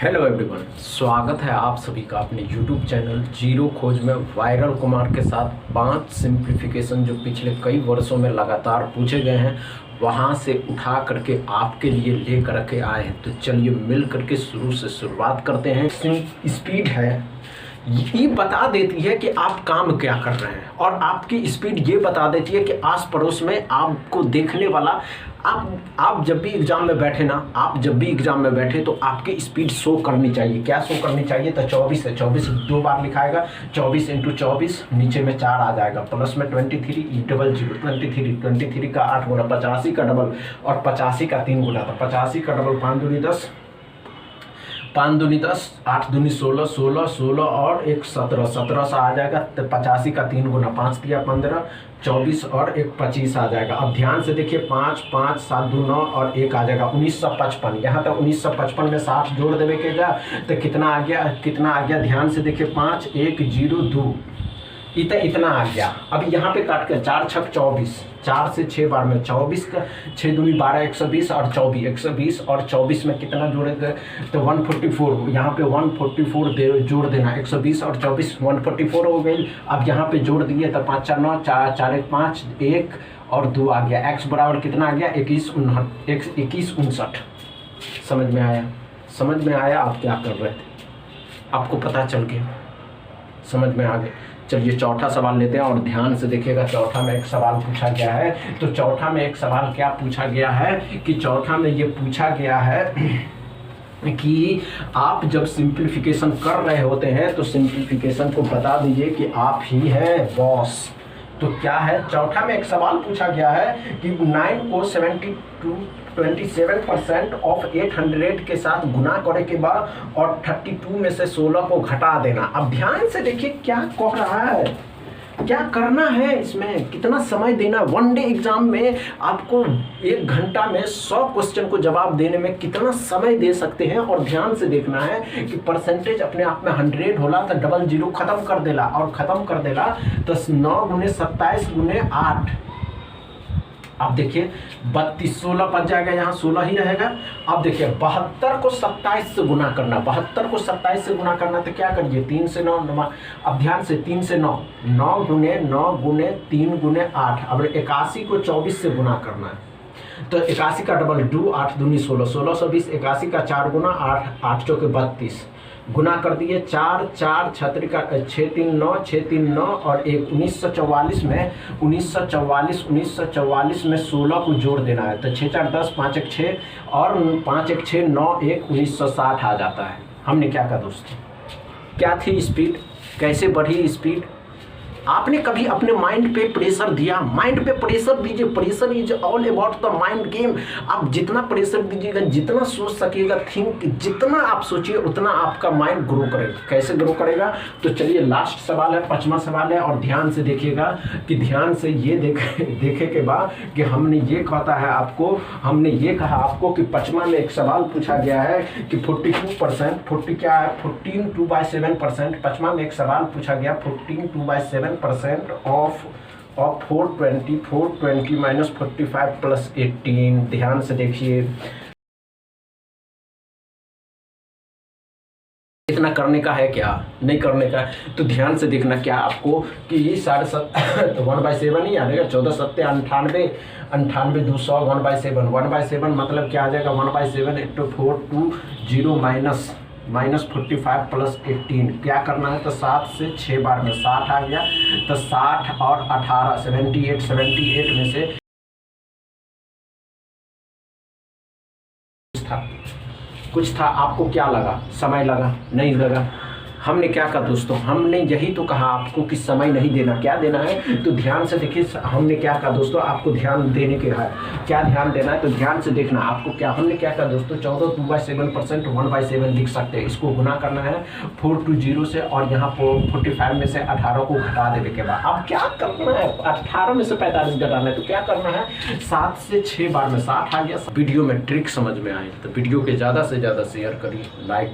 Hello everyone, स्वागत है आप सभी का अपने यूट्यूब चैनल जीरो खोज में वायरल कुमार के साथ 5 सिंप्लीफिकेशन जो पिछले कई वर्षों में लगातार पूछे गए हैं वहां से उठा करके आपके लिए ले करके आए हैं। तो चलिए मिल करके शुरू से शुरुआत करते हैं। स्पीड है ये बता देती है कि आप काम क्या कर रहे हैं, और आपकी स्पीड ये बता देती है कि आस पड़ोस में आपको देखने वाला आप जब भी एग्ज़ाम में बैठे ना, आप जब भी एग्ज़ाम में बैठे तो आपकी स्पीड शो करनी चाहिए। क्या शो करनी चाहिए? तो 24 है, 24 दो बार लिखाएगा, 24 × 24 नीचे में 4 आ जाएगा, प्लस में 23 00 23 का 8 गुना, 85 का डबल और 85 का 3 गुना, तो 85 का डबल 5 दूनी 10, 5 दूनी 10, 8 दूनी 16, 16 16 और 1 17, 17 सा आ जाएगा। तो 85 का 3 गुना, 5 दिया 15, 24 और 1 25 आ जाएगा। अब ध्यान से देखिए, 5 5 7 2 9 और 1 आ जाएगा 1955। यहाँ तक 1955 में 60 जोड़ देवे के जा तो कितना आ गया? ध्यान से देखिए, 5 1 0 2 इतना आ गया। अब यहाँ पे काट कर 4 6 24, 4 से 6 बार में 24 का 6 दूनी 12, 120 और 120 और 24 में कितना जोड़ेंगे? तो 144। यहाँ पे 144 जोड़ देना, 120 और 24 144 हो गई। अब यहाँ पे जोड़ दिए तो 5 4 9 4 4 1 5 1 और 2 आ गया। x बराबर कितना आ गया? 21 59। समझ में आया आप क्या कर रहे थे? आपको पता चल गया, समझ में आ गया। चलिए चौथा सवाल लेते हैं और ध्यान से देखिएगा। चौथा में एक सवाल पूछा गया है। तो चौथा में एक सवाल क्या पूछा गया है कि चौथा में ये पूछा गया है कि आप जब सिंप्लीफिकेशन कर रहे होते हैं तो सिंप्लीफिकेशन को बता दीजिए कि आप ही हैं बॉस। तो क्या है? चौथा में एक सवाल पूछा गया है कि 9 को 27% ऑफ 800 के साथ गुना करे के बाद और 32 में से 16 को घटा देना। अब ध्यान से देखिए क्या कह रहा है, क्या करना है, इसमें कितना समय देना। वन डे एग्जाम में आपको 1 घंटा में 100 क्वेश्चन को जवाब देने में कितना समय दे सकते हैं। और ध्यान से देखना है कि परसेंटेज अपने आप में 100 होला तो डबल जीरो खत्म कर देला, और ख़त्म कर देला तो 9 × 27 × 8। अब देखिए 32 16 बच जाएगा, यहाँ 16 ही रहेगा। अब देखिए 72 को 27 से गुना करना, 72 को 27 से गुना करना तो क्या करिए? 3 से 9। अब ध्यान से 3 से 9, 9 × 9 × 3 × 8। अब 81 को 24 से गुना करना है तो 81 का डबल 2, 8 दूनी 16, 16 20, 81 का 4 गुना, 8 8 चौके 32 गुना कर दिए, 4 4 6 3 9 6 3 9 और 1 1944 में 16 को जोड़ देना है तो 6 4 10 5 1 6 और 5 1 6 9 1 1960 आ जाता है। हमने क्या कहा दोस्तों? क्या थी स्पीड? कैसे बढ़ी स्पीड? आपने कभी अपने माइंड पे प्रेशर दिया? माइंड पे प्रेशर दीजिए। Pressure is all about the mind game. आप जितना प्रेशर दीजिएगा, जितना सोच सकिएगा, थिंक जितना आप सोचिए उतना आपका माइंड ग्रो करेगा। कैसे ग्रो करेगा? तो चलिए लास्ट सवाल है, 5वां सवाल है, और ध्यान से देखिएगा कि ध्यान से ये देखे के बाद कि हमने ये कहा आपको कि 5वां में एक सवाल पूछा गया है कि 42% 40 क्या है? 14 2/7%। 5वां में एक सवाल पूछा गया 14 2/7% ऑफ 420 माइनस 45 प्लस 18। ध्यान से देखिए, इतना करने का है क्या? नहीं करने का है। तो ध्यान से देखना क्या आपको कि ये 7.5 तो 1/7 ही आ जाएगा। 14 7 98 98 200 1/7 मतलब क्या आ जाएगा? 1/7 × 420 माइनस 45 प्लस 18। क्या करना है? तो 7 से 6 बार में 60 आ गया तो 60 और 18 78 में से कुछ था। आपको क्या लगा? समय लगा? नहीं लगा। हमने क्या कहा दोस्तों? हमने यही तो कहा आपको कि समय नहीं देना। क्या देना है? तो ध्यान से देखिए, हमने क्या कहा दोस्तों? आपको ध्यान देने के है। क्या ध्यान देना है? तो ध्यान से देखना आपको क्या हमने क्या कहा दोस्तों? 14 2/7% 1/7 लिख सकते हैं। इसको गुना करना है 420 से, और यहाँ 45 में से 18 को घटा देने के बाद अब क्या करना है? 18 में से 45 घटाना है तो क्या करना है? 7 से 6 बार में 60 आ गया। वीडियो में ट्रिक समझ में आए तो वीडियो के ज़्यादा से ज़्यादा शेयर करिए, लाइक